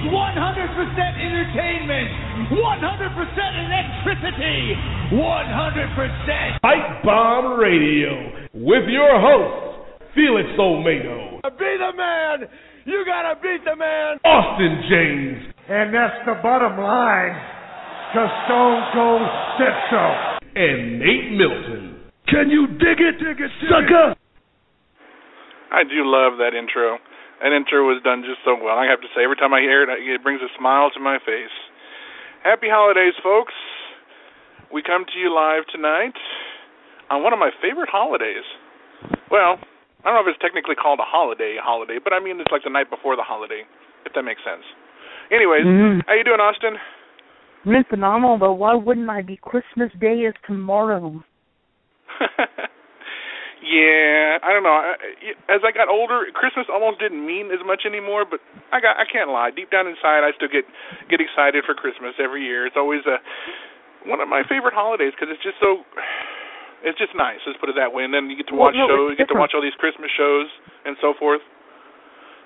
100% entertainment, 100% electricity, 100%. Pipebomb Radio with your host, Felix Olmedo. Be the man. You gotta beat the man. Austin James. And that's the bottom line, 'cause Stone Cold said so. And Nate Milton. Can you dig it, sucker? I do love that intro. That intro was done just so well. I have to say, every time I hear it, it brings a smile to my face. Happy holidays, folks. We come to you live tonight on one of my favorite holidays. Well, I don't know if it's technically called a holiday, but I mean it's like the night before the holiday, if that makes sense. Anyways, How you doing, Austin? I'm doing phenomenal, but why wouldn't I be? Christmas Day is tomorrow. Yeah, I don't know. As I got older, Christmas almost didn't mean as much anymore, but I can't lie. Deep down inside, I still get excited for Christmas every year. It's always one of my favorite holidays because it's just nice. Let's put it that way. And then you get to watch shows, you get to watch all these Christmas shows and so forth.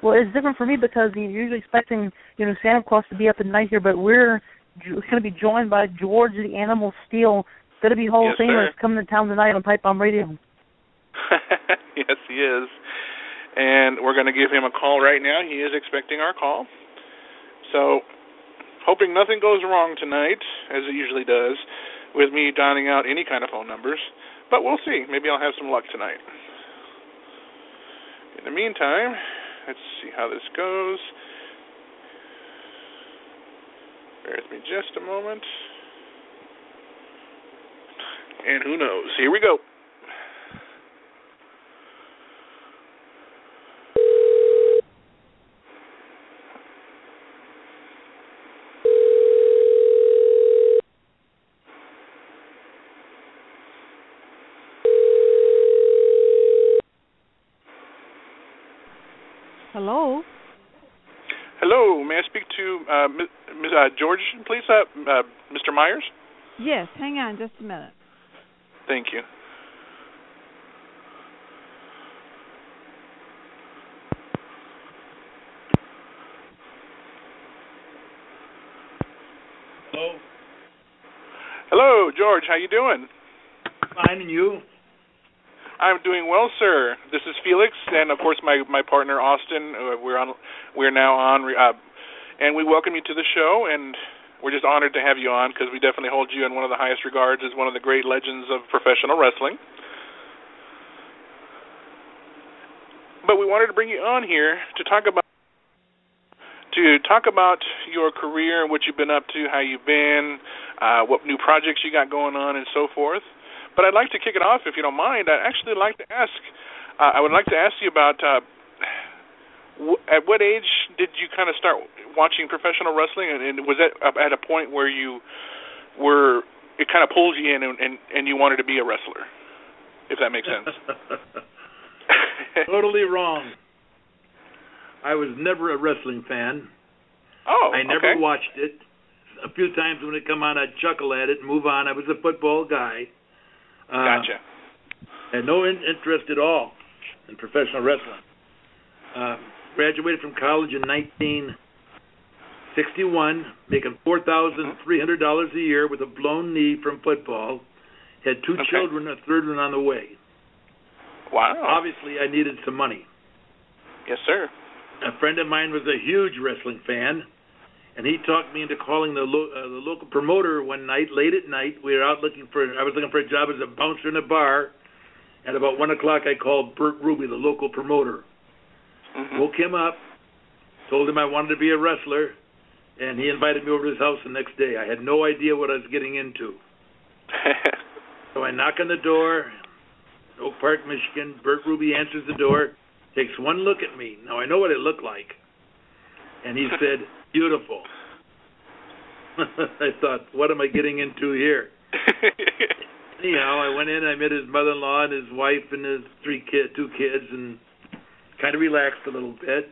Well, it's different for me because you're usually expecting, Santa Claus to be up at night here, but we're going to be joined by George the Animal Steele. Going to be Hall of Famer coming to town tonight on Pipebomb Radio. Yes, he is. And we're going to give him a call right now. He is expecting our call. So, hoping nothing goes wrong tonight, as it usually does, with me dialing out any kind of phone numbers. But we'll see. Maybe I'll have some luck tonight. In the meantime, let's see how this goes. Bear with me just a moment. And who knows? Here we go. Hello? Hello, may I speak to Ms. George, please? Mr. Myers? Yes, hang on just a minute. Thank you. Hello? Hello, George, how you doing? Fine, and you? I'm doing well, sir. This is Felix, and of course my partner Austin. We're now on, and we welcome you to the show. And we're just honored to have you on because we definitely hold you in one of the highest regards as one of the great legends of professional wrestling. But we wanted to bring you on here to talk about your career and what you've been up to, how you've been, what new projects you got going on, and so forth. But I'd like to kick it off, if you don't mind. I would like to ask you about at what age did you kind of start watching professional wrestling, and was that at a point where it kind of pulled you in and you wanted to be a wrestler, if that makes sense? Totally wrong. I was never a wrestling fan. Oh, I never watched it. A few times when it come on, I'd chuckle at it and move on. I was a football guy. Gotcha. Had no interest at all in professional wrestling. Graduated from college in 1961, making $4,300 a year with a blown knee from football. Had two children, a third one on the way. Wow. Obviously, I needed some money. Yes, sir. A friend of mine was a huge wrestling fan, and he talked me into calling the local promoter one night, late at night. I was looking for a job as a bouncer in a bar. At about 1 o'clock, I called Bert Ruby, the local promoter. Woke him up, told him I wanted to be a wrestler, and he invited me over to his house the next day. I had no idea what I was getting into. So I knock on the door, Oak Park, Michigan. Bert Ruby answers the door, takes one look at me. Now, I know what it looked like. And he said, beautiful. I thought, what am I getting into here? Anyhow, I went in, I met his mother-in-law and his wife and his two kids, and kind of relaxed a little bit.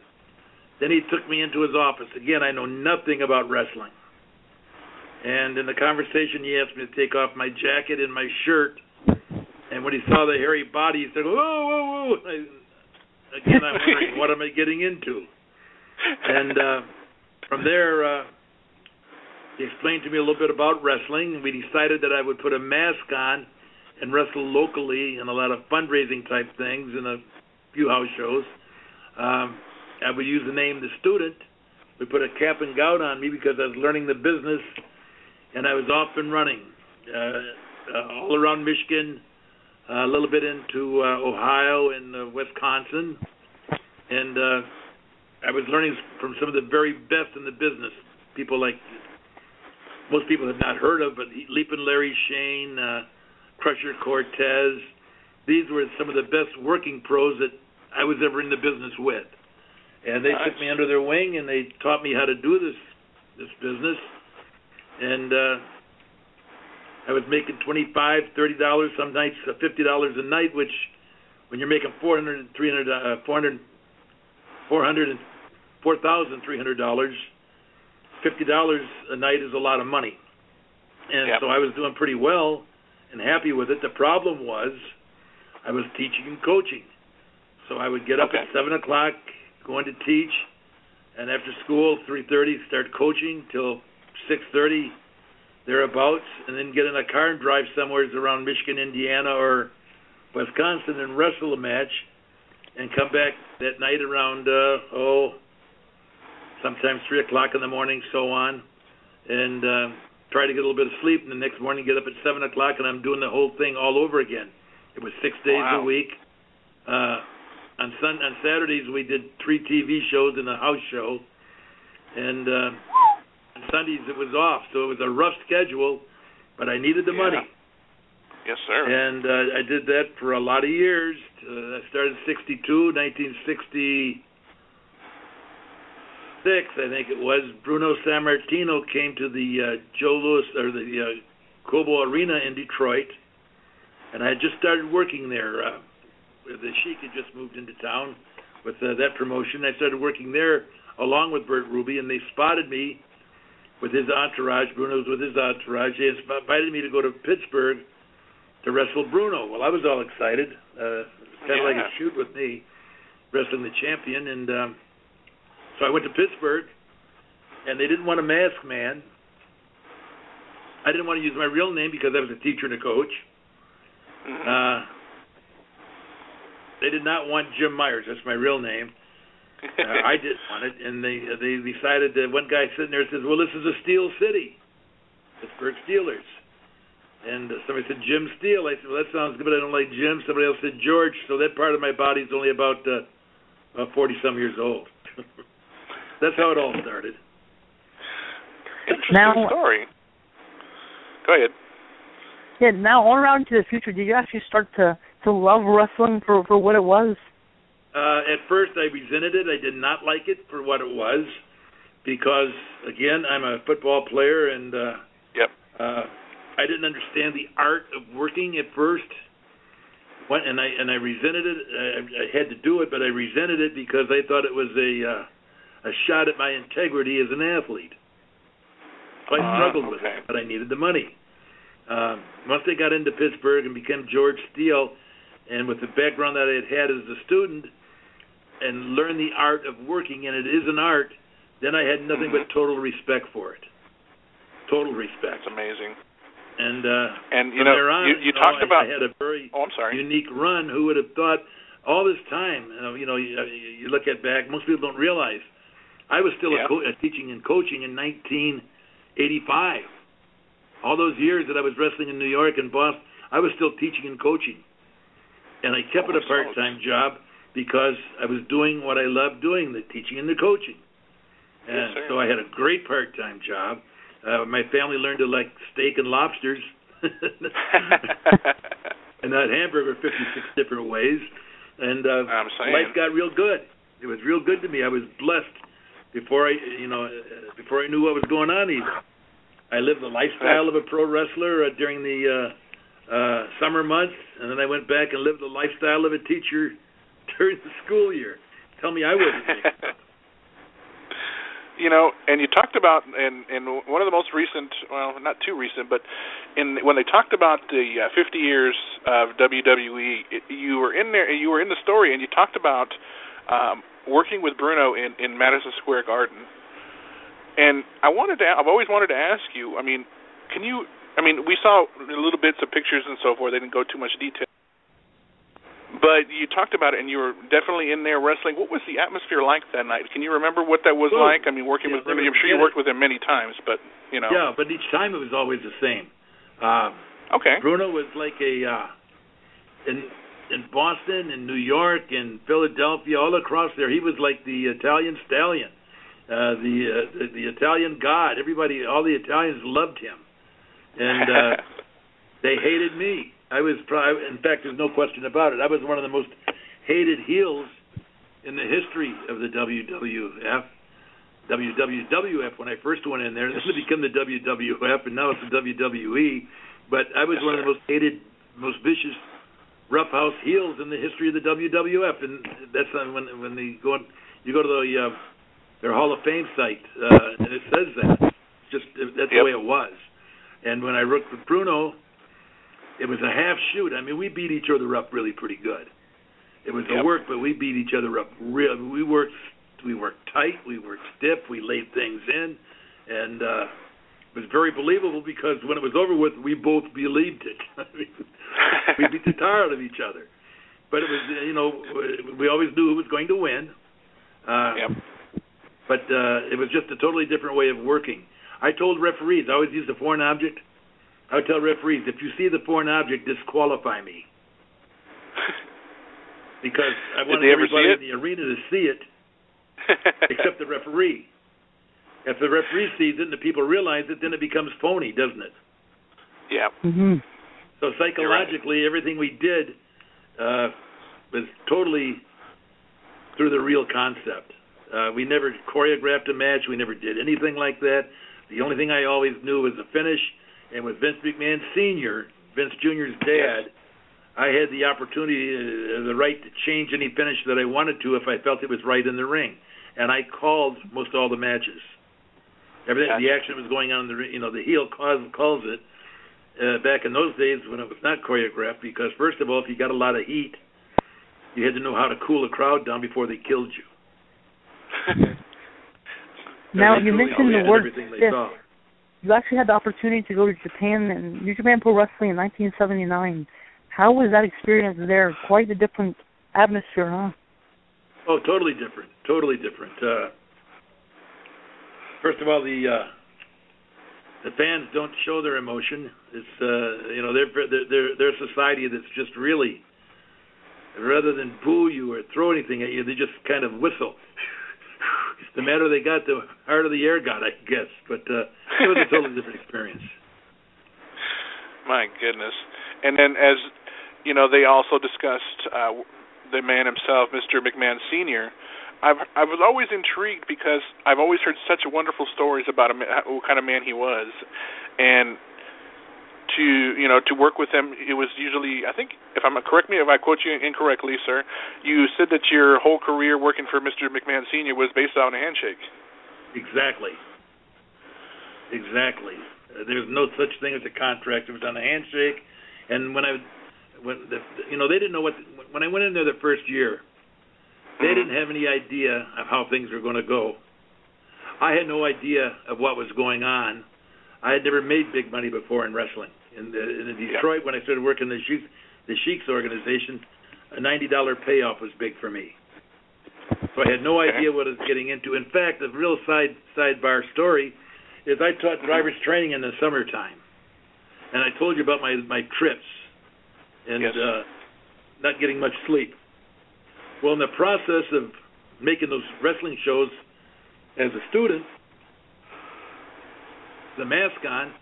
Then he took me into his office. Again, I know nothing about wrestling. And in the conversation, he asked me to take off my jacket and my shirt. And when he saw the hairy body, he said, whoa, whoa, whoa. Again, I'm wondering, what am I getting into? And From there, he explained to me a little bit about wrestling, and we decided that I would put a mask on and wrestle locally in a lot of fundraising type things in a few house shows. I would use the name The Student. We put a cap and gown on me because I was learning the business, and I was off and running all around Michigan, a little bit into Ohio and Wisconsin, and I was learning from some of the very best in the business. People like most people have not heard of, but Leapin' Larry Shane, Crusher Cortez. These were some of the best working pros that I was ever in the business with. And they took me under their wing, and they taught me how to do this business. And I was making $25, $30, some nights $50 a night, which when you're making $4,300, $4,300, $50 a night is a lot of money. And so I was doing pretty well and happy with it. The problem was I was teaching and coaching. So I would get up at 7 o'clock, going to teach, and after school, 3:30, start coaching till 6:30, thereabouts, and then get in a car and drive somewhere around Michigan, Indiana, or Wisconsin and wrestle a match, and come back that night around, sometimes 3 o'clock in the morning, so on, and try to get a little bit of sleep, and the next morning get up at 7 o'clock, and I'm doing the whole thing all over again. It was 6 days a week. On Saturdays, we did 3 TV shows and a house show, and on Sundays it was off, so it was a rough schedule, but I needed the money. Yes, sir. And I did that for a lot of years. I started in 1966, I think it was. Bruno Sammartino came to the Joe Louis, or the Cobo Arena in Detroit, and I had just started working there. The Sheik had just moved into town with that promotion. I started working there along with Bert Ruby, and they spotted me with his entourage. Bruno's with his entourage. They invited me to go to Pittsburgh to wrestle Bruno. Well, I was all excited. Kind of like a shoot with me, wrestling the champion. And so I went to Pittsburgh, and they didn't want a masked man. I didn't want to use my real name because I was a teacher and a coach. They did not want Jim Myers. That's my real name. I didn't want it, and they decided that one guy sitting there says, "Well, this is a Steele city, Pittsburgh Steelers." And somebody said, "Jim Steele." I said, "Well, that sounds good, but I don't like Jim." Somebody else said, "George." So that part of my body is only about 40-some years old. That's how it all started. Interesting story. Go ahead. Yeah, now on around into the future, did you actually start to love wrestling for what it was? At first, I resented it. I did not like it for what it was because, again, I'm a football player, and I didn't understand the art of working at first. And I resented it. I had to do it, but I resented it because I thought it was a shot at my integrity as an athlete. So I struggled with it, but I needed the money. Once I got into Pittsburgh and became George Steele, and with the background that I had as a student, and learned the art of working, and it is an art, then I had nothing but total respect for it. Total respect. That's amazing. And you know, you talked about. I had a very I'm sorry. unique run. Who would have thought all this time? You look at back. Most people don't realize I was still teaching and coaching in 1985. All those years that I was wrestling in New York and Boston, I was still teaching and coaching. And I kept it a part-time job because I was doing what I loved doing, the teaching and the coaching. And so I had a great part-time job. My family learned to like steak and lobsters and that hamburger 56 different ways. And life got real good. It was real good to me. I was blessed before I knew what was going on even. I lived the lifestyle of a pro wrestler during the summer months, and then I went back and lived the lifestyle of a teacher during the school year. Tell me I wouldn't make it up. And you talked about in one of the most recent, well, not too recent, but when they talked about the 50 years of WWE, you were in there. You were in the story, and you talked about working with Bruno in Madison Square Garden. And I've always wanted to ask you, we saw little bits of pictures and so forth. They didn't go too much detail. But you talked about it, and you were definitely in there wrestling. What was the atmosphere like that night? Can you remember what that was like? I mean, working with Bruno, I'm sure you worked with him many times, but, you know. Yeah, but each time it was always the same. Okay. Bruno was like in Boston, in New York, in Philadelphia, all across there, he was like the Italian stallion, the Italian god. Everybody, all the Italians loved him. And they hated me. In fact, there's no question about it. I was one of the most hated heels in the history of the WWF when I first went in there. This had become the WWF, and now it's the WWE. But I was one of the most hated, most vicious, roughhouse heels in the history of the WWF. And that's when you go to their Hall of Fame site, and it says that. That's the way it was. And when I worked with Bruno, it was a half shoot. I mean, we beat each other up really pretty good. It was a work, but we beat each other up real. We worked tight, we worked stiff, we laid things in, and it was very believable because when it was over with, we both believed it. We beat the tar out of each other. But it was, we always knew who was going to win. But it was just a totally different way of working. I told referees, I always use the foreign object. I would tell referees, if you see the foreign object, disqualify me. Because I wanted everybody in the arena to see it, except the referee. If the referee sees it and the people realize it, then it becomes phony, doesn't it? Yeah. Mm-hmm. So psychologically, everything we did was totally through the real concept. We never choreographed a match. We never did anything like that. The only thing I always knew was the finish. And with Vince McMahon Sr., Vince Jr.'s dad, I had the opportunity, the right to change any finish that I wanted to if I felt it was right in the ring. And I called most all the matches. Everything, the action was going on in the ring. The heel calls it. Back in those days when it was not choreographed, because first of all, if you got a lot of heat, you had to know how to cool a crowd down before they killed you. Now, you mentioned the word stiff. You actually had the opportunity to go to Japan and New Japan Pro Wrestling in 1979. How was that experience there? Quite a different atmosphere, huh? Oh, totally different. Totally different. First of all, the fans don't show their emotion. It's they're a society that's just really, rather than boo you or throw anything at you, they just kind of whistle. The madder they got, the harder the air got, I guess. But it was a totally different experience. My goodness. And then, as you know, they also discussed the man himself, Mr. McMahon Sr. I was always intrigued because I've always heard such wonderful stories about him, what kind of man he was. And to work with him, it was usually, I think, correct me if I quote you incorrectly, sir, you said that your whole career working for Mr. McMahon Sr. was based on a handshake. Exactly. There's no such thing as a contract. It was on a handshake. And they didn't know when I went in there the first year, they didn't have any idea of how things were going to go. I had no idea of what was going on. I had never made big money before in wrestling. In Detroit, when I started working the Sheik's organization, a $90 payoff was big for me. So I had no idea what I was getting into. In fact, the real sidebar story is I taught drivers training in the summertime. And I told you about my trips and not getting much sleep. Well, in the process of making those wrestling shows as a student, the mask on,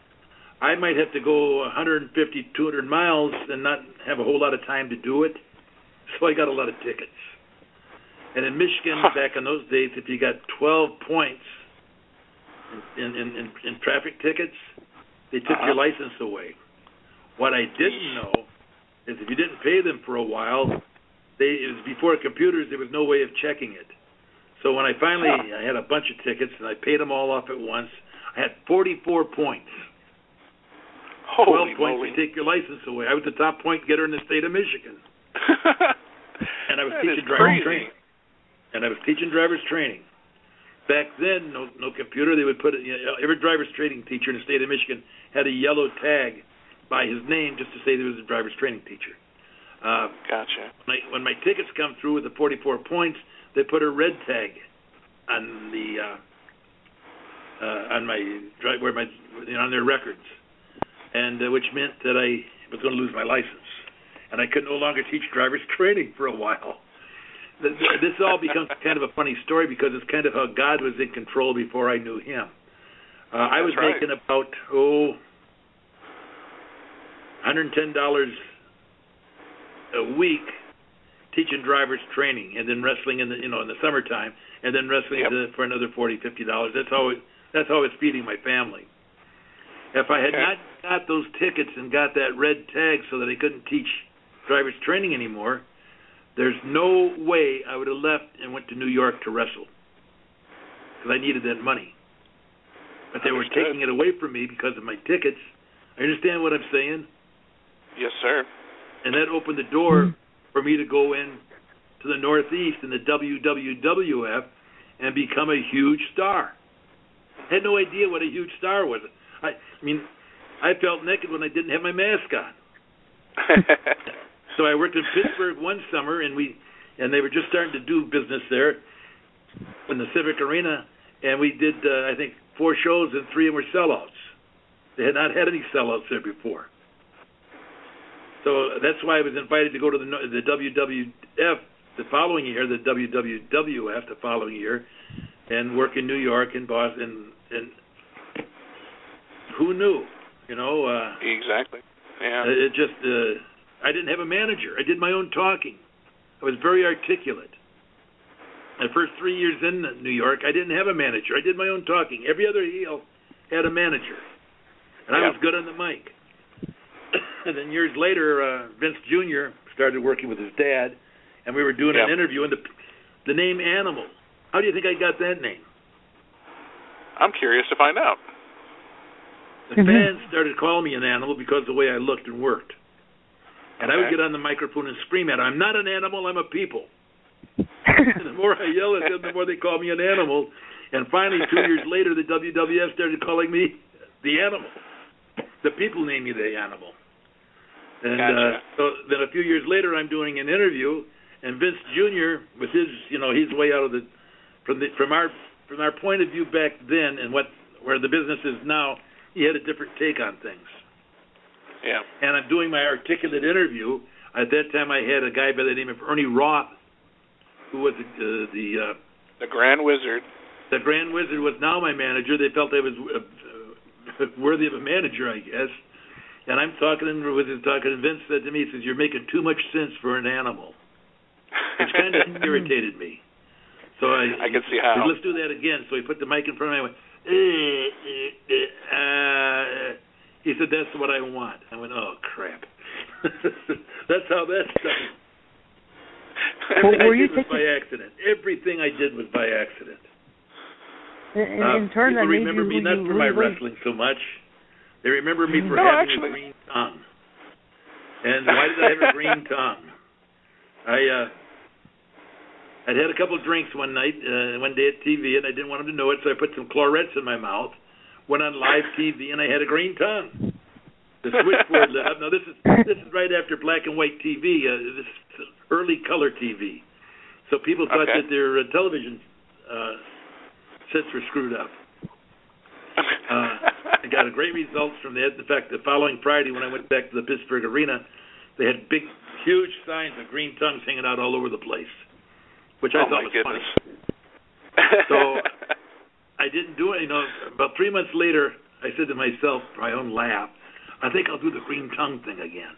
I might have to go 150, 200 miles and not have a whole lot of time to do it. So I got a lot of tickets. And in Michigan, back in those days, if you got 12 points in traffic tickets, they took your license away. What I didn't know is if you didn't pay them for a while, it was before computers, there was no way of checking it. So when I had a bunch of tickets and I paid them all off at once, I had 44 points. 12 points to take your license away. I was the top point getter in the state of Michigan. And I was teaching drivers training. Back then, no computer. They would put it. Every driver's training teacher in the state of Michigan had a yellow tag by his name just to say he was a driver's training teacher. Gotcha. When my tickets come through with the 44 points, they put a red tag on the on their records, and which meant that I was going to lose my license, and I could no longer teach driver's training for a while. This all becomes kind of a funny story because it's kind of how God was in control before I knew Him. I was making about $110 a week teaching driver's training, and then wrestling in the summertime, and then wrestling for another $40-50. That's how I was feeding my family. If I had not got those tickets and got that red tag so that I couldn't teach driver's training anymore, there's no way I would have left and went to New York to wrestle, because I needed that money. But they were taking it away from me because of my tickets. I understand what I'm saying? Yes, sir. And that opened the door for me to go in to the Northeast in the WWWF and become a huge star. I had no idea what a huge star was. I mean, I felt naked when I didn't have my mask on. So I worked in Pittsburgh one summer, and they were just starting to do business there in the Civic Arena, and we did, I think, 4 shows, and 3 of them were sellouts. They had not had any sellouts there before. So that's why I was invited to go to the WWF the following year, the WWWF the following year, and work in New York and Boston. And who knew, Exactly. Yeah. It just, I didn't have a manager. I did my own talking. I was very articulate. The first 3 years in New York, I didn't have a manager. I did my own talking. Every other heel had a manager. And I was good on the mic. And then years later, Vince Jr. started working with his dad, and we were doing an interview, and the name Animal. How do you think I got that name? I'm curious to find out. The fans started calling me an animal because of the way I looked and worked. And I would get on the microphone and scream at them, "I'm not an animal, I'm a people." And the more I yell at them, the more they call me an animal. And finally, 2 years later, the WWF started calling me the Animal. The people named me the Animal. And so then a few years later, I'm doing an interview, and Vince Jr. with his, he's way out of from our point of view back then, and where the business is now, he had a different take on things. Yeah. And I'm doing my articulate interview. At that time, I had a guy by the name of Ernie Roth, who was the Grand Wizard. The Grand Wizard was now my manager. They felt I was worthy of a manager, I guess. And I'm talking, and Vince said to me, he says, "You're making too much sense for an animal," which kind of irritated me. So I can see how. Said, "Let's do that again." So he put the mic in front of me. I went, he said, "That's what I want." I went, "Oh, crap." That's how that started. Everything I did was by accident. Everything I did was by accident. In turn, people remember me not for my wrestling so much. They remember me for having a green tongue. And why did I have a green tongue? I'd had a couple of drinks one day at TV, and I didn't want them to know it, so I put some Chlorets in my mouth, went on live TV, and I had a green tongue. The switchboard lit up. Now, this is right after black and white TV, this early color TV. So people thought that their television sets were screwed up. I got a great results from that. In fact, the following Friday when I went back to the Pittsburgh Arena, they had big, huge signs of green tongues hanging out all over the place, which I thought was funny. So I didn't do it. About 3 months later, I said to myself, for my own laugh, I think I'll do the green tongue thing again.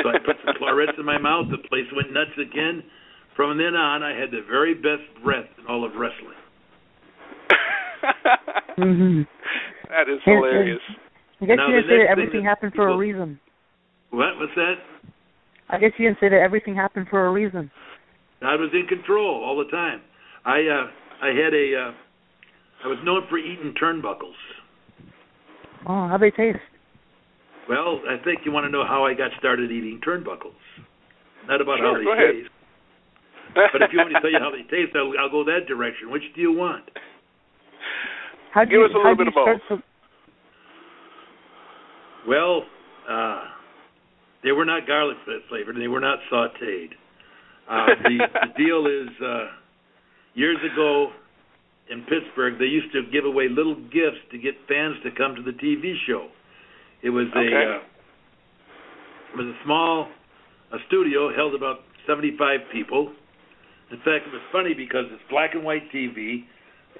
So I put some Chlorets in my mouth. The place went nuts again. From then on, I had the very best breath in all of wrestling. That is hilarious. I guess you didn't say that everything happened for a reason. What? What's that? I guess you didn't say that everything happened for a reason. I was in control all the time. I was known for eating turnbuckles. Oh, how they taste? Well, I think you want to know how I got started eating turnbuckles. Not about how they taste. But if you want me to tell you how they taste, I'll go that direction. Which do you want? Give us a little bit of both. Well, they were not garlic flavored, and they were not sautéed. The deal is, years ago in Pittsburgh, they used to give away little gifts to get fans to come to the TV show. It was a small studio, held about 75 people. In fact, it was funny because it's black and white TV,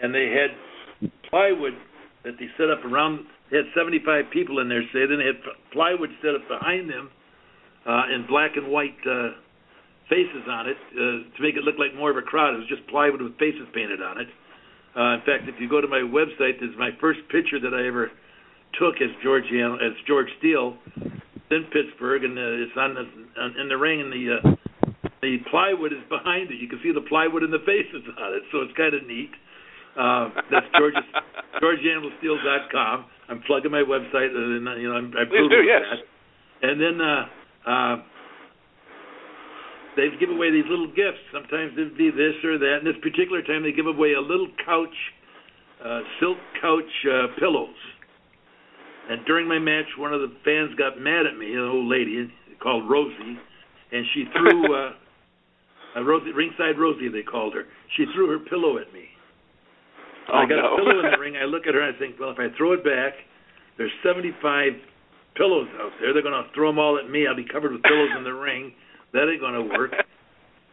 and they had plywood that they set up around. They had 75 people in there, say. Then they had plywood set up behind them in black and white faces on it to make it look like more of a crowd. It was just plywood with faces painted on it. In fact, if you go to my website, there's my first picture that I ever took as George Steele in Pittsburgh, and it's in the ring, and the plywood is behind it. You can see the plywood and the faces on it, so it's kind of neat. That's GeorgeAnimalSteel.com. I'm plugging my website, and I'm Please do, yes. That. And then they give away these little gifts. Sometimes it'd be this or that. And this particular time, they give away a little couch, silk couch pillows. And during my match, one of the fans got mad at me, an old lady called Rosie, and she threw Ringside Rosie, they called her. She threw her pillow at me. I got a pillow in the ring. I look at her and I think, well, if I throw it back, there's 75 pillows out there. They're going to throw them all at me. I'll be covered with pillows in the ring. That ain't going to work.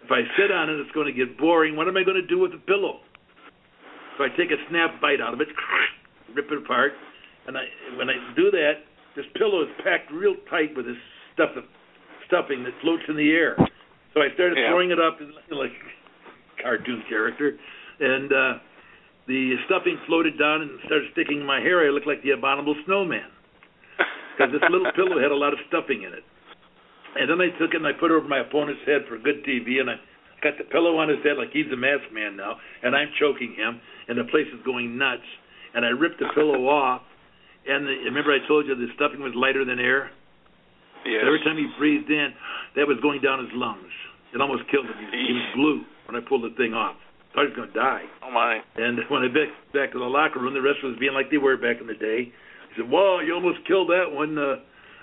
If I sit on it, it's going to get boring. What am I going to do with the pillow? So I take a snap bite out of it, rip it apart, and when I do that, this pillow is packed real tight with this stuffing that floats in the air. So I started throwing it up like a cartoon character, and the stuffing floated down and started sticking in my hair. I looked like the abominable snowman because this little pillow had a lot of stuffing in it. And then I took it and I put it over my opponent's head for good TV, and I got the pillow on his head like he's a masked man now, and I'm choking him, and the place is going nuts. And I ripped the pillow off, and remember I told you the stuffing was lighter than air? Yes. Every time he breathed in, that was going down his lungs. It almost killed him. He was blue when I pulled the thing off. I thought he was going to die. Oh, my. And when I back to the locker room, the rest was being like they were back in the day. He said, "Whoa, you almost killed that one."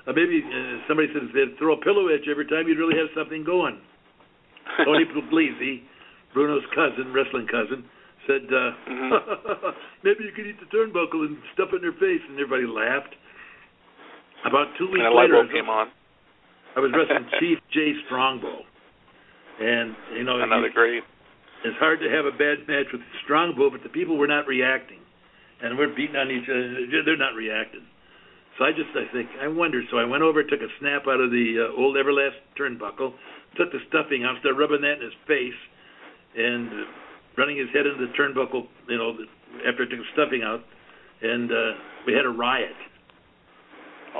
Maybe somebody said if they'd throw a pillow at you every time, you'd really have something going. Tony Puglisi, Bruno's cousin, wrestling cousin, said, maybe you could eat the turnbuckle and stuff it in their face, and everybody laughed. About 2 weeks later, I was wrestling Chief Jay Strongbow. And, another great. It's hard to have a bad match with Strongbow, but the people were not reacting. And we're beating on each other. They're not reacting. So I wondered. So I went over, took a snap out of the old Everlast turnbuckle, took the stuffing out, started rubbing that in his face, and running his head into the turnbuckle, after I took the stuffing out, and we had a riot.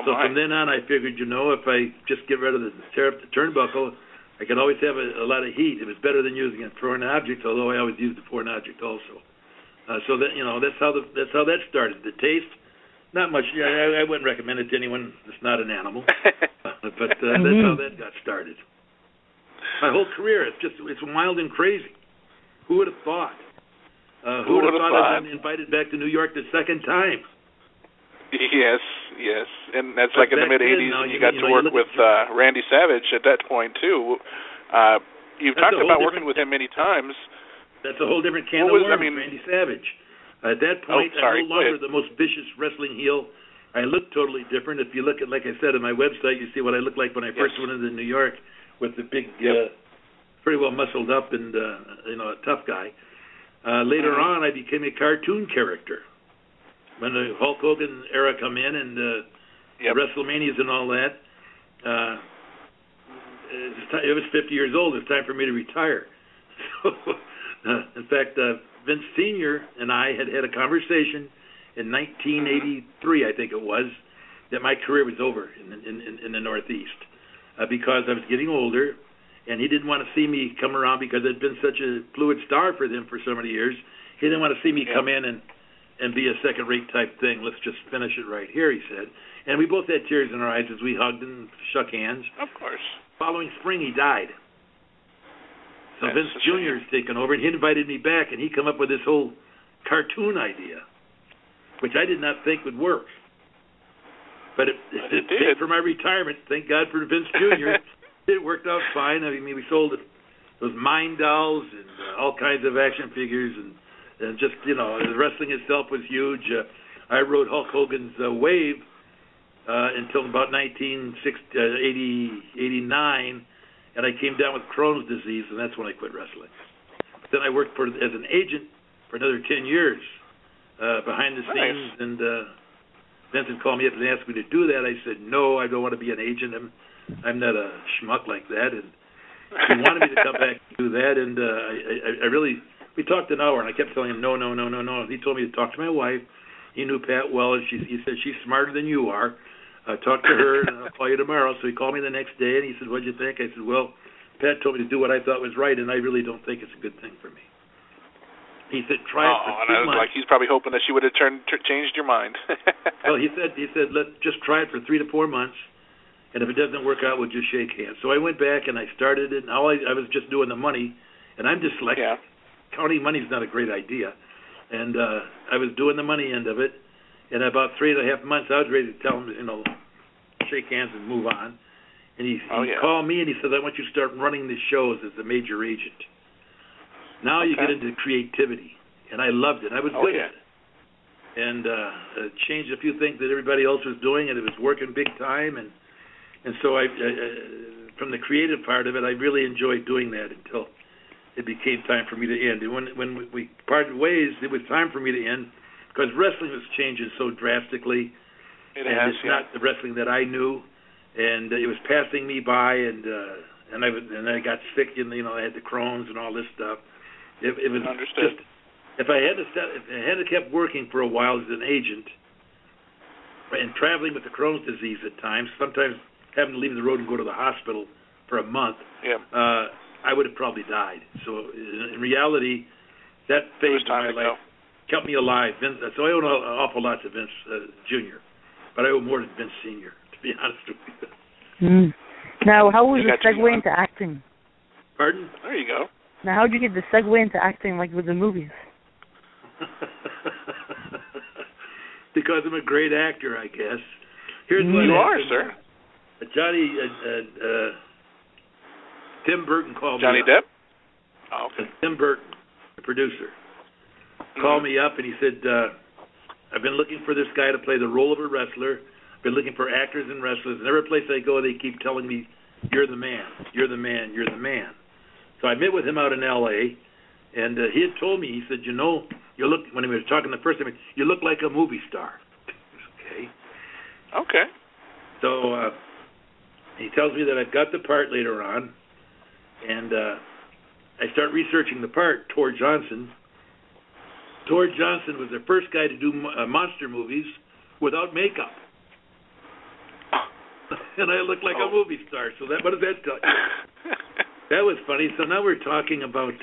From then on, I figured, if I just get rid of tear up the turnbuckle, I could always have a lot of heat. It was better than using a foreign object, although I always used a foreign object also. So that that's how that started. The taste. Not much. I wouldn't recommend it to anyone that's not an animal. But that's how that got started. My whole career, it's wild and crazy. Who would have thought? Who would have thought I'd been invited back to New York the second time? Yes. And that's like in the mid-'80s, and you got to work with Randy Savage at that point, too. You've talked about working with him many times. That's a whole different can of worms, Randy Savage. At that point, I'm no longer the most vicious wrestling heel. I look totally different. If you look at, like I said, on my website, you see what I looked like when I first went into New York with the big, pretty well muscled up and, a tough guy. Later on, I became a cartoon character. When the Hulk Hogan era come in and WrestleManias and all that, it was 50 years old. It's time for me to retire. So, in fact, Vince Sr. and I had a conversation in 1983, I think it was, that my career was over in the Northeast because I was getting older, and he didn't want to see me come around because I'd been such a fluid star for them for so many years. He didn't want to see me come in and be a second-rate type thing. Let's just finish it right here, he said. And we both had tears in our eyes as we hugged and shook hands. Of course. Following spring, he died. So Vince Jr. has taken over, and he invited me back, and he came up with this whole cartoon idea, which I did not think would work. But it did. For my retirement, thank God for Vince Jr., it worked out fine. I mean, we sold those Mine dolls and all kinds of action figures, and just, the wrestling itself was huge. I rode Hulk Hogan's Wave until about 1989, and I came down with Crohn's disease, and that's when I quit wrestling. But then I worked as an agent for another 10 years behind the scenes, and Vincent called me up and asked me to do that. I said, no, I don't want to be an agent. I'm not a schmuck like that, and he wanted me to come back and do that, and we talked an hour, and I kept telling him, no. He told me to talk to my wife. He knew Pat well, and he said, she's smarter than you are. Talk to her, and I'll call you tomorrow. So he called me the next day, and he said, what'd you think? I said, well, Pat told me to do what I thought was right, and I really don't think it's a good thing for me. He said, try it for 3 months. Like he's probably hoping that she would have changed your mind. Well, he said, just try it for 3 to 4 months, and if it doesn't work out, we'll just shake hands. So I went back, and I started it, and I was just doing the money, and I'm dyslexic. Yeah. Counting money's not a great idea. And I was doing the money end of it, and about 3.5 months, I was ready to tell him, shake hands and move on. And he called me, and he said, I want you to start running the shows as a major agent. Now you get into creativity, and I loved it. I was good at it. And changed a few things that everybody else was doing, and it was working big time. And so I from the creative part of it, I really enjoyed doing that until it became time for me to end. And when we parted ways, it was time for me to end because wrestling was changing so drastically. It's not the wrestling that I knew, and it was passing me by, and I got sick, and I had the Crohn's and all this stuff. It was understood. Just, if I had kept working for a while as an agent and traveling with the Crohn's disease at times, sometimes having to leave the road and go to the hospital for a month, I would have probably died. So in reality, that phase of my life kept me alive. So I owe an awful lot to Vince Jr., but I owe more to Vince Sr., to be honest with you. Now, how was the segue into acting? Pardon? There you go. Now, how did you get the segue into acting, like with the movies? Because I'm a great actor, I guess. Here's what you happened. are, sir. Tim Burton called me up. Johnny Depp? Oh, okay. Tim Burton, the producer, called me up, and he said, I've been looking for this guy to play the role of a wrestler. I've been looking for actors and wrestlers. And every place I go, they keep telling me, you're the man, you're the man, you're the man. So I met with him out in L.A., and he had told me, he said, you look, when we were talking the first time, you look like a movie star. Okay. So he tells me that I've got the part later on, and I start researching the part, Tor Johnson. Tor Johnson was the first guy to do monster movies without makeup. And I look like a movie star, so what does that tell you? That was funny. So now we're talking about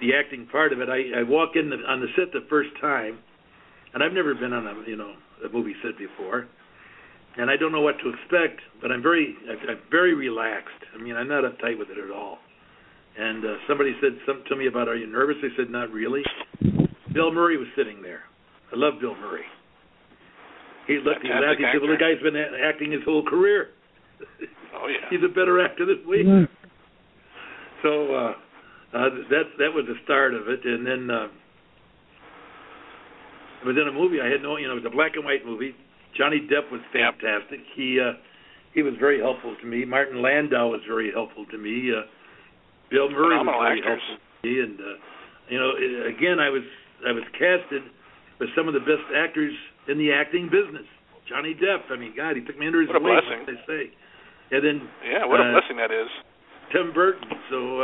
the acting part of it. I walk in on the set the first time, and I've never been on a movie set before, and I don't know what to expect. But I'm very relaxed. I mean, I'm not uptight with it at all. And somebody said something to me about, "Are you nervous?" I said, "Not really." Bill Murray was sitting there. I love Bill Murray. He said, "Well, the guy's been acting his whole career." Oh yeah. He's a better actor this week. So that was the start of it, and then it was in a movie. I had it was a black and white movie. Johnny Depp was fantastic. He was very helpful to me. Martin Landau was very helpful to me. Bill Murray was very helpful to me, and again, I was casted with some of the best actors in the acting business. Johnny Depp. I mean, God, he took me under his wing. What a blessing! They say. And then what a blessing that is. Tim Burton. So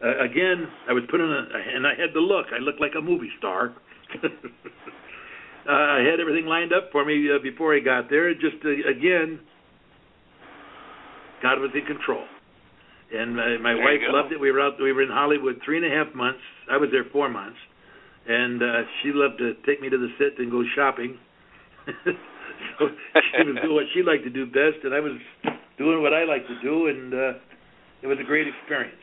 again, I was put in and I had the look. I looked like a movie star. I had everything lined up for me before I got there. Just again, God was in control, and my wife loved it. We were in Hollywood 3.5 months. I was there 4 months, and she loved to take me to the set and go shopping. She was doing what she liked to do best, and I was doing what I like to do, and it was a great experience.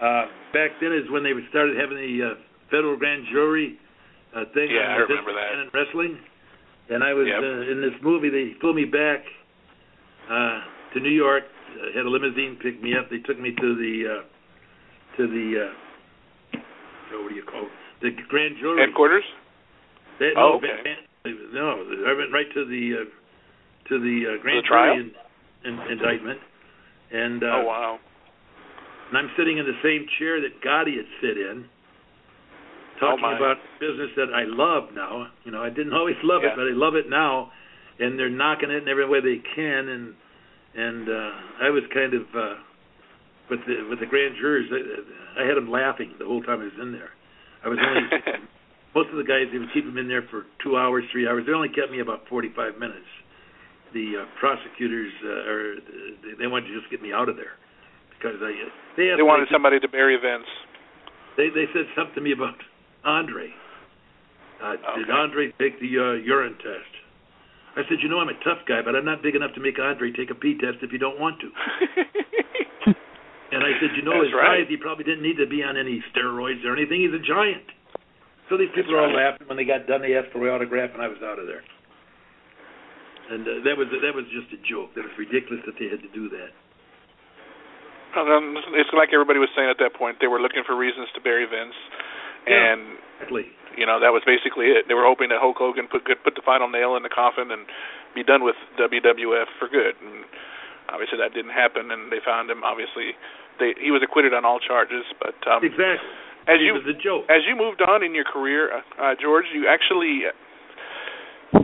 Back then is when they started having the federal grand jury thing I on remember that. and wrestling, and I was in this movie. They flew me back to New York. Had a limousine pick me up. They took me to the what do you call it? The grand jury headquarters. Okay. No, I went right to the grand jury indictment, and oh wow. And I'm sitting in the same chair that Gotti had sit in, talking about business that I love now. You know, I didn't always love it, but I love it now, and they're knocking it in every way they can, and I was kind of with the grand jurors. I had them laughing the whole time I was in there. I was only most of the guys, they would keep them in there for 2 hours, 3 hours. They only kept me about 45 minutes. The prosecutors, they wanted to just get me out of there because they wanted somebody to bury Vince. They said something to me about Andre. Did Andre take the urine test? I said, you know, I'm a tough guy, but I'm not big enough to make Andre take a pee test if you don't want to. And I said, you know, his size, he probably didn't need to be on any steroids or anything. He's a giant. So these people are all laughing. When they got done, they asked for my autograph, and I was out of there. And that was just a joke. That was ridiculous that they had to do that. It's like everybody was saying at that point. They were looking for reasons to bury Vince. And, exactly. You know, that was basically it. They were hoping that Hulk Hogan put the final nail in the coffin and be done with WWF for good. And obviously that didn't happen, and they found him. Obviously, he was acquitted on all charges. But exactly. It was a joke. As you moved on in your career, George, you actually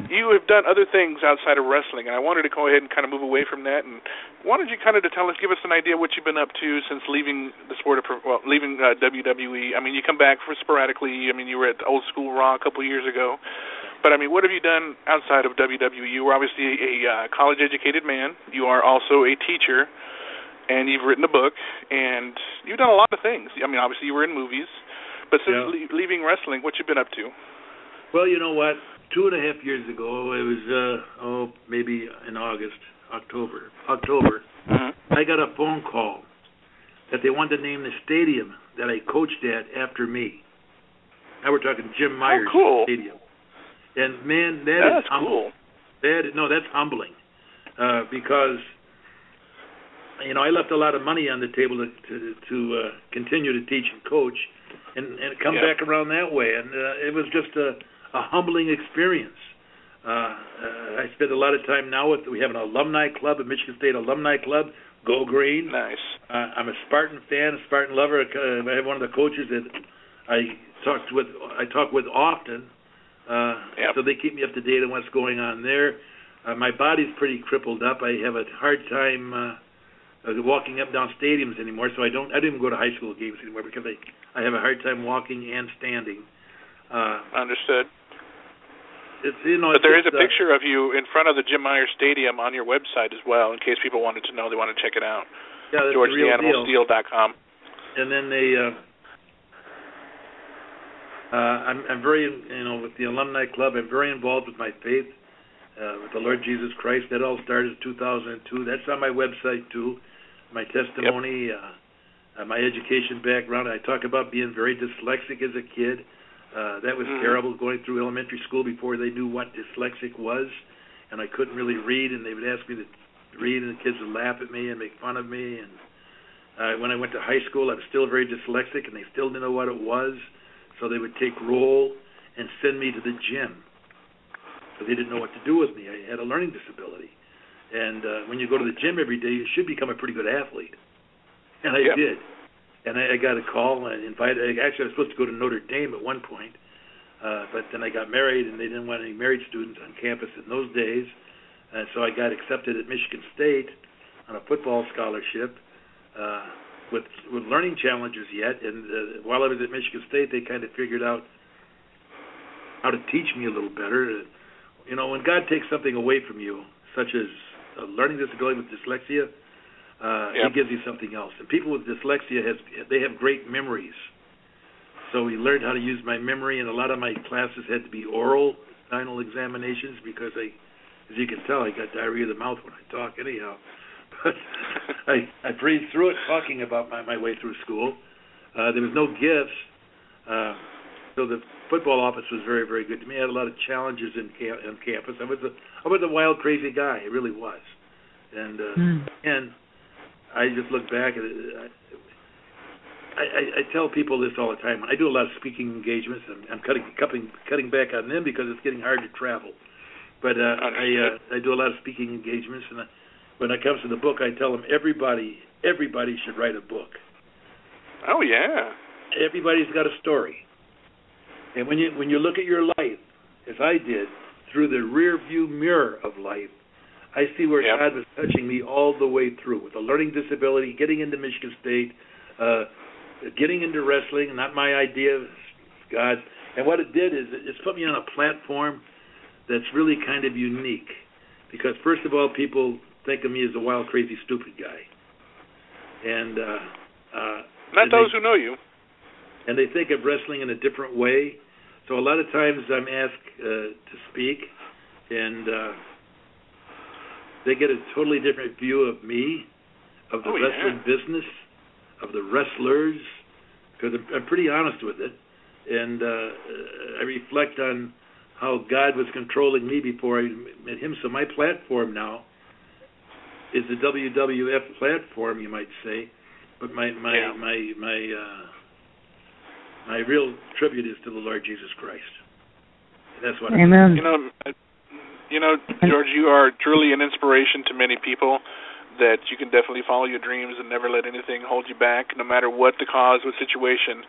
you have done other things outside of wrestling, and I wanted to go ahead and kind of move away from that. And wanted you kind of to give us an idea what you've been up to since leaving the sport of leaving WWE. I mean, you come back for sporadically. I mean, you were at Old School Raw a couple of years ago, but I mean, what have you done outside of WWE? You were obviously a college-educated man. You are also a teacher. And you've written a book, and you've done a lot of things. I mean, obviously you were in movies, but since leaving wrestling, what you been up to? Well, you know what? 2.5 years ago, it was maybe in October. I got a phone call that they wanted to name the stadium that I coached at after me. Now we're talking Jim Myers Stadium. And man, that's cool. That's humbling because. You know, I left a lot of money on the table to continue to teach and coach, and come back around that way. And it was just a humbling experience. I spend a lot of time now we have an alumni club, a Michigan State alumni club. Go Green! Nice. I'm a Spartan fan, a Spartan lover. I have one of the coaches that I talk with often, so they keep me up to date on what's going on there. My body's pretty crippled up. I have a hard time. Walking up down stadiums anymore, so I don't even go to high school games anymore because I have a hard time walking and standing. Understood. But there is a picture of you in front of the Jim Myers Stadium on your website as well, in case people wanted to know, they want to check it out. Yeah, that's GeorgeTheAnimalSteele.com. And then I'm very, with the alumni club, I'm very involved with my faith, with the Lord Jesus Christ. That all started in 2002. That's on my website too. My testimony, my education background. I talk about being very dyslexic as a kid. That was terrible, going through elementary school before they knew what dyslexic was, and I couldn't really read, and they would ask me to read, and the kids would laugh at me and make fun of me. And when I went to high school, I was still very dyslexic, and they still didn't know what it was, so they would take roll and send me to the gym. But they didn't know what to do with me. I had a learning disability. And when you go to the gym every day, you should become a pretty good athlete. And I did. And I got a call and invited. Actually, I was supposed to go to Notre Dame at one point. But then I got married, and they didn't want any married students on campus in those days. And so I got accepted at Michigan State on a football scholarship with learning challenges yet. And while I was at Michigan State, they kind of figured out how to teach me a little better. You know, when God takes something away from you, such as a learning disability with dyslexia, He gives you something else. And people with dyslexia, they have great memories. So we learned how to use my memory, and a lot of my classes had to be oral final examinations because I As you can tell, I got diarrhea of the mouth when I talk anyhow. But I breezed through it talking about my way through school. There was no gifts, so the football office was very, very good to me. I had a lot of challenges on campus. I was a wild, crazy guy. I really was. And I just look back at it. I tell people this all the time. I do a lot of speaking engagements. I'm cutting back on them because it's getting hard to travel. But I do a lot of speaking engagements, and when it comes to the book, I tell them everybody should write a book. Oh yeah. Everybody's got a story, and when you look at your life, as I did, through the rear view mirror of life, I see where God was touching me all the way through with a learning disability, getting into Michigan State, getting into wrestling, not my idea, God. And what it did is it's put me on a platform that's really kind of unique, because first of all, people think of me as a wild, crazy, stupid guy, and not those who know you. And they think of wrestling in a different way. So a lot of times I'm asked to speak, and they get a totally different view of me, of the wrestling business, of the wrestlers, because I'm pretty honest with it. And I reflect on how God was controlling me before I met Him. So my platform now is the WWF platform, you might say, but my real tribute is to the Lord Jesus Christ. And that's what Amen. You know, George, you are truly an inspiration to many people. That you can definitely follow your dreams and never let anything hold you back, no matter what the cause, what situation.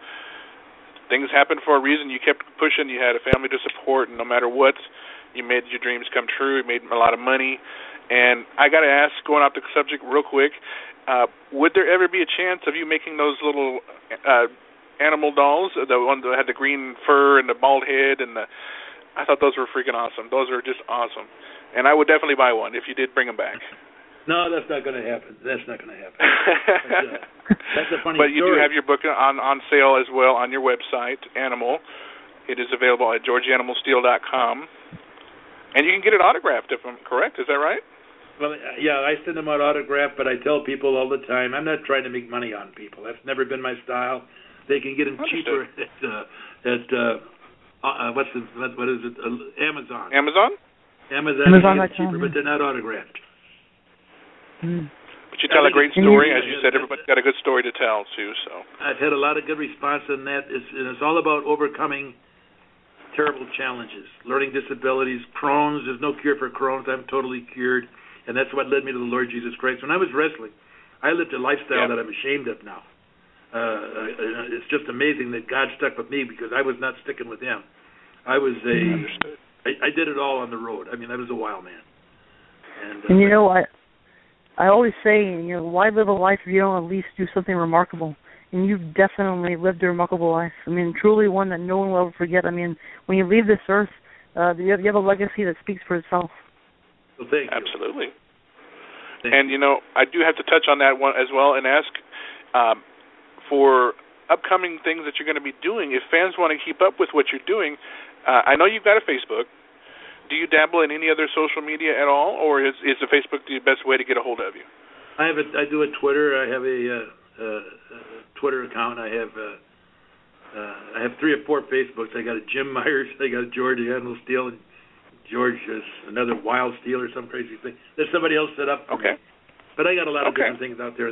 Things happen for a reason. You kept pushing. You had a family to support, and no matter what, you made your dreams come true. You made a lot of money. And I got to ask, going off the subject real quick, would there ever be a chance of you making those little animal dolls, the one that had the green fur and the bald head? I thought those were freaking awesome. Those are just awesome. And I would definitely buy one if you did bring them back. No, that's not going to happen. That's not going to happen. That's a funny story. But you do have your book on sale as well on your website, Animal. It is available at GeorgeAnimalSteele.com. And you can get it autographed, if I'm correct. Is that right? Well, yeah, I send them out autographed, but I tell people all the time, I'm not trying to make money on people. That's never been my style. They can get them cheaper at Amazon. Amazon? Amazon is cheaper, but they're not autographed. But you tell a great story. As you said, everybody's got a good story to tell, too. So I've had a lot of good response on that. It's all about overcoming terrible challenges, learning disabilities, Crohn's. There's no cure for Crohn's. I'm totally cured, and that's what led me to the Lord Jesus Christ. When I was wrestling, I lived a lifestyle that I'm ashamed of now. It's just amazing that God stuck with me, because I was not sticking with Him. I did it all on the road. I mean, I was a wild man. And you know, I always say, why live a life if you don't at least do something remarkable? And you've definitely lived a remarkable life. I mean, truly one that no one will ever forget. I mean, when you leave this earth, you have a legacy that speaks for itself. Well, thank you. Absolutely. And, I do have to touch on that one as well and ask for upcoming things that you're going to be doing. If fans want to keep up with what you're doing, I know you've got a Facebook. Do you dabble in any other social media at all, or is the Facebook the best way to get a hold of you? I do a Twitter. I have a Twitter account. I have 3 or 4 Facebooks. I got a Jim Myers. I got a George Animal Steele, and George is another Wild Steele or some crazy thing. There's somebody else set up for me. But I got a lot of different things out there.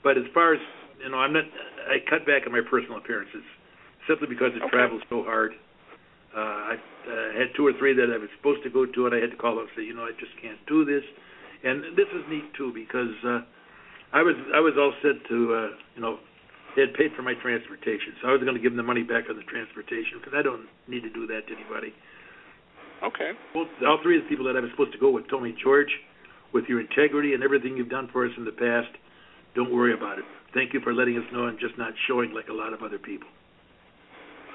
But as far as I cut back on my personal appearances simply because it travels so hard. I had 2 or 3 that I was supposed to go to, and I had to call up and say, I just can't do this. And this is neat too, because I was all set to, they had paid for my transportation, so I was going to give them the money back on the transportation, because I don't need to do that to anybody. Okay. Well, all 3 of the people that I was supposed to go with told me, George, with your integrity and everything you've done for us in the past, don't worry about it. Thank you for letting us know and just not showing like a lot of other people.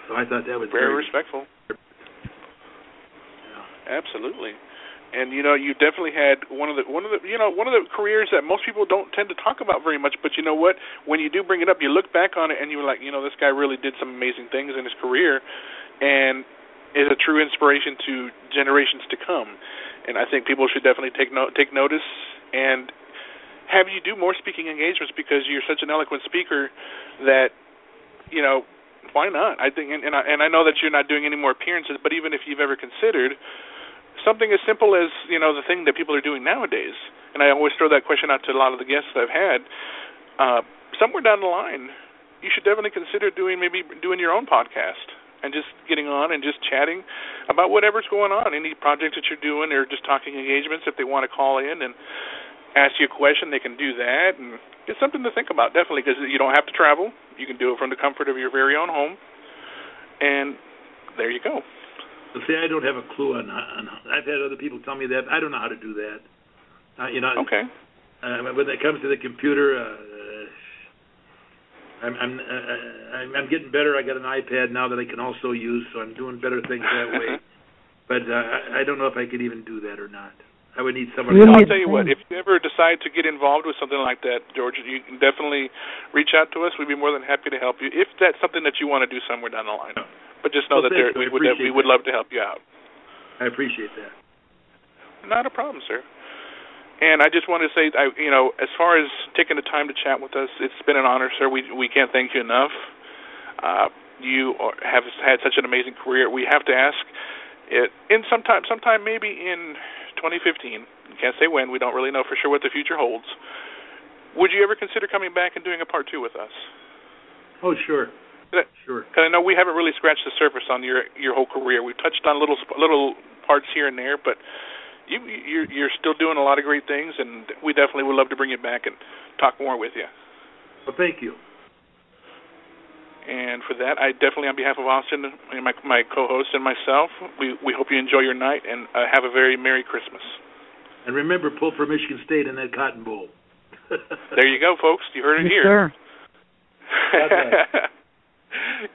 So I thought that was very respectful. Absolutely. And you definitely had one of the careers that most people don't tend to talk about very much. But you know what? When you do bring it up, you look back on it and you're like, this guy really did some amazing things in his career, and is a true inspiration to generations to come. And I think people should definitely take notice and have you do more speaking engagements because you're such an eloquent speaker that, you know, why not? I think, and I know that you're not doing any more appearances, but even if you've ever considered something as simple as, you know, the thing that people are doing nowadays, and I always throw that question out to a lot of the guests I've had, somewhere down the line, you should definitely consider doing your own podcast and just getting on and just chatting about whatever's going on, any projects that you're doing, or just talking engagements. If they want to call in and ask you a question, they can do that, and it's something to think about, definitely, because you don't have to travel. You can do it from the comfort of your very own home, and there you go. See, I don't have a clue on I've had other people tell me that. I don't know how to do that. You know. Okay. When it comes to the computer, I'm getting better. I got an iPad now that I can also use, so I'm doing better things that way. But I don't know if I could even do that or not. I would need someone. I'll tell you what, if you ever decide to get involved with something like that, George, you can definitely reach out to us. We'd be more than happy to help you if that's something that you want to do somewhere down the line. But just know that we would love to help you out. I appreciate that. Not a problem, sir. And I just want to say, you know, as far as taking the time to chat with us, it's been an honor, sir. We can't thank you enough. You have had such an amazing career. We have to ask, sometime maybe in 2015, you can't say when, we don't really know for sure what the future holds, would you ever consider coming back and doing a part 2 with us? Oh, sure. Sure. Because I know we haven't really scratched the surface on your whole career. We've touched on little parts here and there, but you're still doing a lot of great things, and we definitely would love to bring you back and talk more with you. Well, thank you. And for that, I definitely, on behalf of Austin and my co-host and myself, we hope you enjoy your night and have a very Merry Christmas. And remember, pull for Michigan State in that Cotton Bowl. There you go, folks. You heard it here. Sure.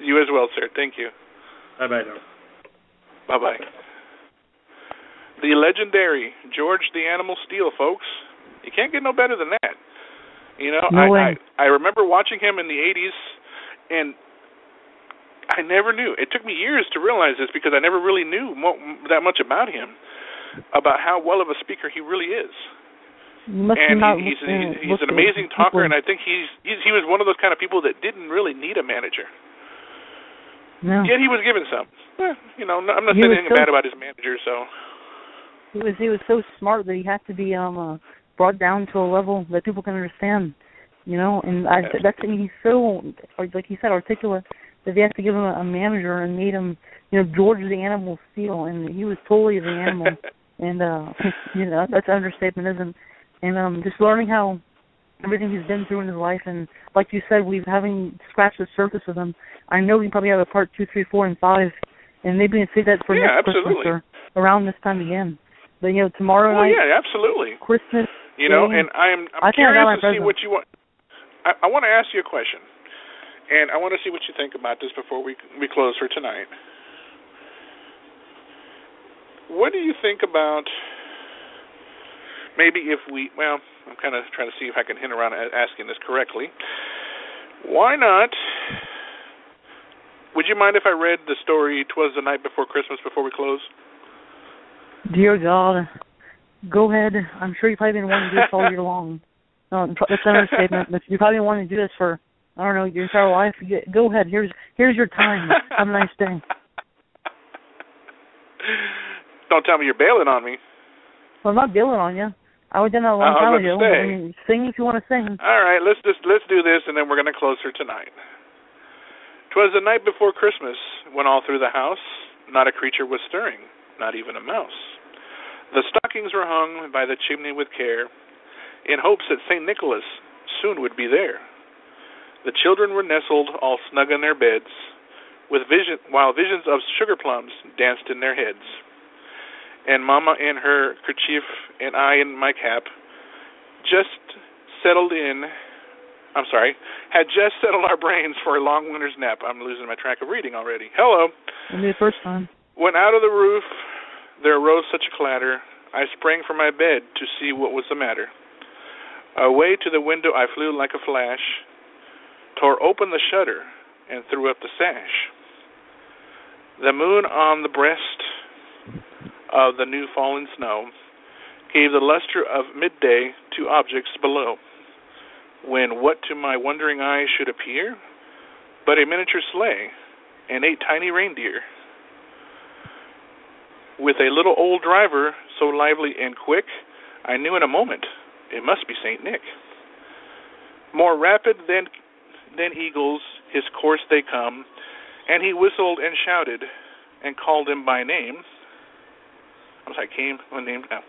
You as well, sir. Thank you. Bye-bye now. Bye-bye. The legendary George the Animal Steele, folks. You can't get no better than that. You know, I remember watching him in the 80s, and I never knew. It took me years to realize this because I never really knew that much about him, about how well of a speaker he really is. And he's an amazing talker, and I think he was one of those kind of people that didn't really need a manager. No. Yet he was given some. You know, I'm not saying anything bad about his manager, so. He was so smart that he had to be brought down to a level that people can understand. You know, and he's so, like he said, articulate that they have to give him a manager and made him, you know, George the Animal Steele, and he was totally the animal. And you know, that's an understatement, isn't it? And just learning how everything he's been through in his life, and like you said, we've having scratched the surface of him. I know we probably have a part 2, 3, 4, and 5, and maybe we can say that for next Christmas or around this time again. But you know, tomorrow night, absolutely, Christmas. You know, and I'm curious to see what you want. I want to ask you a question, and I want to see what you think about this before we close for tonight. What do you think about maybe if I'm kind of trying to see if I can hint around asking this correctly. Why not? Would you mind if I read the story, 'Twas the Night Before Christmas, before we close? Dear God, go ahead. I'm sure you've probably been wanting to do this all year long. No, that's an understatement. But you probably wanted to do this for, I don't know, your entire life. Go ahead. Here's your time. Have a nice day. Don't tell me you're bailing on me. Well, I'm not bailing on you. I would have done that a long time ago. I mean, sing if you want to sing. All right, let's do this, and then we're going to close for tonight. 'Twas the night before Christmas, when all through the house not a creature was stirring, not even a mouse. The stockings were hung by the chimney with care, in hopes that St. Nicholas soon would be there. The children were nestled all snug in their beds, while visions of sugar plums danced in their heads. And Mama in her kerchief and I in my cap had just settled our brains for a long winter's nap. I'm losing my track of reading already. Hello. Maybe the first time. When out of the roof there arose such a clatter, I sprang from my bed to see what was the matter. Away to the window I flew like a flash, tore open the shutter, and threw up the sash. The moon on the breast of the new fallen snow gave the luster of midday to objects below, when what to my wondering eyes should appear but a miniature sleigh and 8 tiny reindeer, with a little old driver so lively and quick, I knew in a moment it must be St. Nick. More rapid than eagles his course they come, and he whistled and shouted and called him by name. Was I came? What name? No.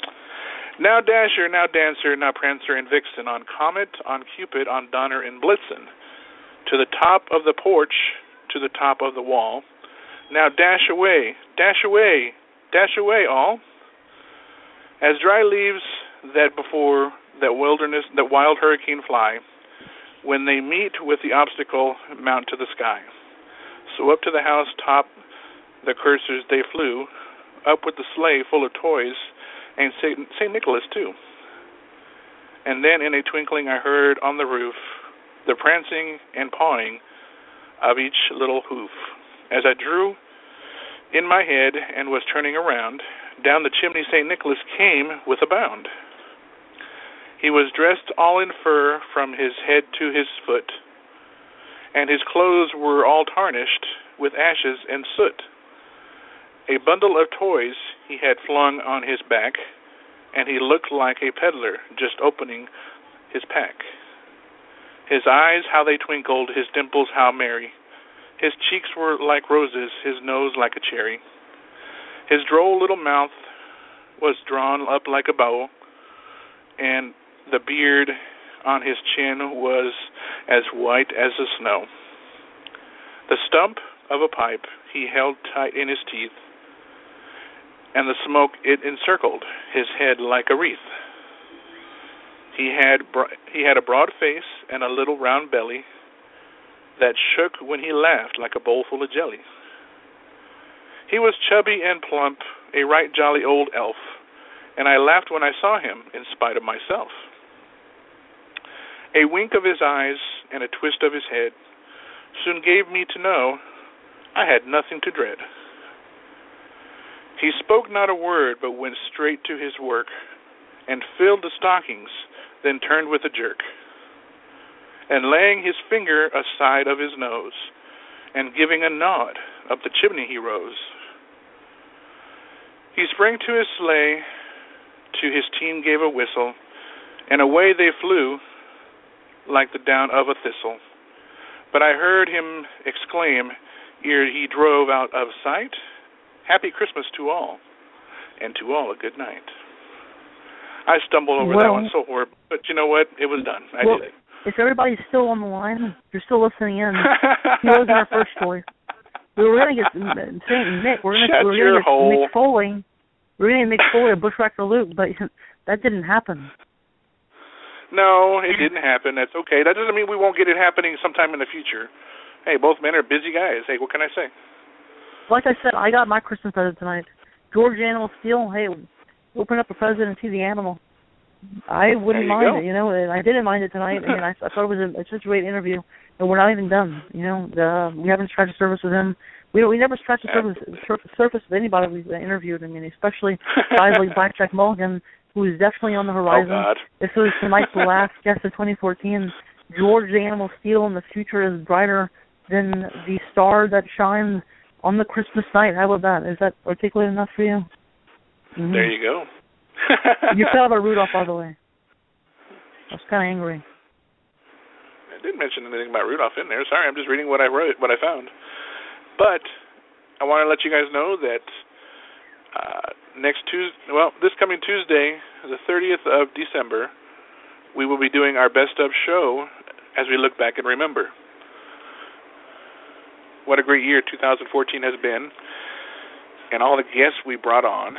Now Dasher, now Dancer, now Prancer and Vixen, on Comet, on Cupid, on Donner and Blitzen, to the top of the porch, to the top of the wall. Now dash away, dash away, dash away all. As dry leaves that before that wild hurricane fly, when they meet with the obstacle, mount to the sky. So up to the house top the cursors they flew, up with the sleigh full of toys, and St. Nicholas too. And then in a twinkling I heard on the roof the prancing and pawing of each little hoof. As I drew in my head and was turning around, down the chimney St. Nicholas came with a bound. He was dressed all in fur from his head to his foot, and his clothes were all tarnished with ashes and soot. A bundle of toys he had flung on his back, and he looked like a peddler just opening his pack. His eyes, how they twinkled, his dimples, how merry. His cheeks were like roses, his nose like a cherry. His droll little mouth was drawn up like a bow, and the beard on his chin was as white as the snow. The stump of a pipe he held tight in his teeth, and the smoke it encircled his head like a wreath. He had a broad face and a little round belly that shook when he laughed like a bowl full of jelly. He was chubby and plump, a right jolly old elf, and I laughed when I saw him in spite of myself. A wink of his eyes and a twist of his head soon gave me to know I had nothing to dread. He spoke not a word, but went straight to his work, and filled the stockings, then turned with a jerk, and laying his finger aside of his nose, and giving a nod, up the chimney he rose. He sprang to his sleigh, to his team gave a whistle, and away they flew like the down of a thistle. But I heard him exclaim, ere he drove out of sight, Happy Christmas to all, and to all a good night. I stumbled over that one so horrible, but you know what? It was done. I did it. If everybody's still on the line, if you're still listening in, he wasn't our first story. We were going to get St. Nick. We're going to get Mick Foley. We're going to get Mick Foley or Bushwhacker Luke, but that didn't happen. No, it didn't happen. That's okay. That doesn't mean we won't get it happening sometime in the future. Hey, both men are busy guys. Hey, what can I say? Like I said, I got my Christmas present tonight. George Animal Steele, hey, open up a present and see the animal. I wouldn't mind it, you know. And I didn't mind it tonight, and I thought it was such a great interview. And we're not even done, you know. We haven't scratched the surface with him. We never scratched the surface with anybody we've interviewed. I mean, especially guys like Blackjack Mulligan, who is definitely on the horizon. Oh, God. This was tonight's last guest of 2014. George the Animal Steele, and the future is brighter than the star that shines on the Christmas night. How about that? Is that articulate enough for you? Mm-hmm. There you go. You fell about Rudolph, by the way. I was kind of angry. I didn't mention anything about Rudolph in there. Sorry, I'm just reading what I wrote, what I found. But I want to let you guys know that this coming Tuesday, the 30th of December, we will be doing our best of show as we look back and remember. What a great year 2014 has been, and all the guests we brought on.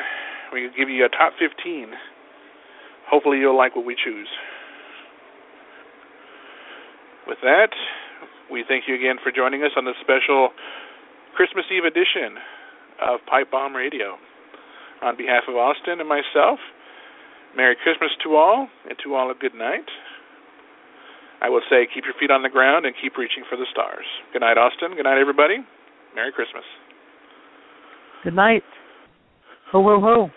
We give you a top 15. Hopefully you'll like what we choose. With that, we thank you again for joining us on this special Christmas Eve edition of Pipebomb Radio. On behalf of Austin and myself, Merry Christmas to all, and to all a good night. I will say keep your feet on the ground and keep reaching for the stars. Good night, Austin. Good night, everybody. Merry Christmas. Good night. Ho, ho, ho.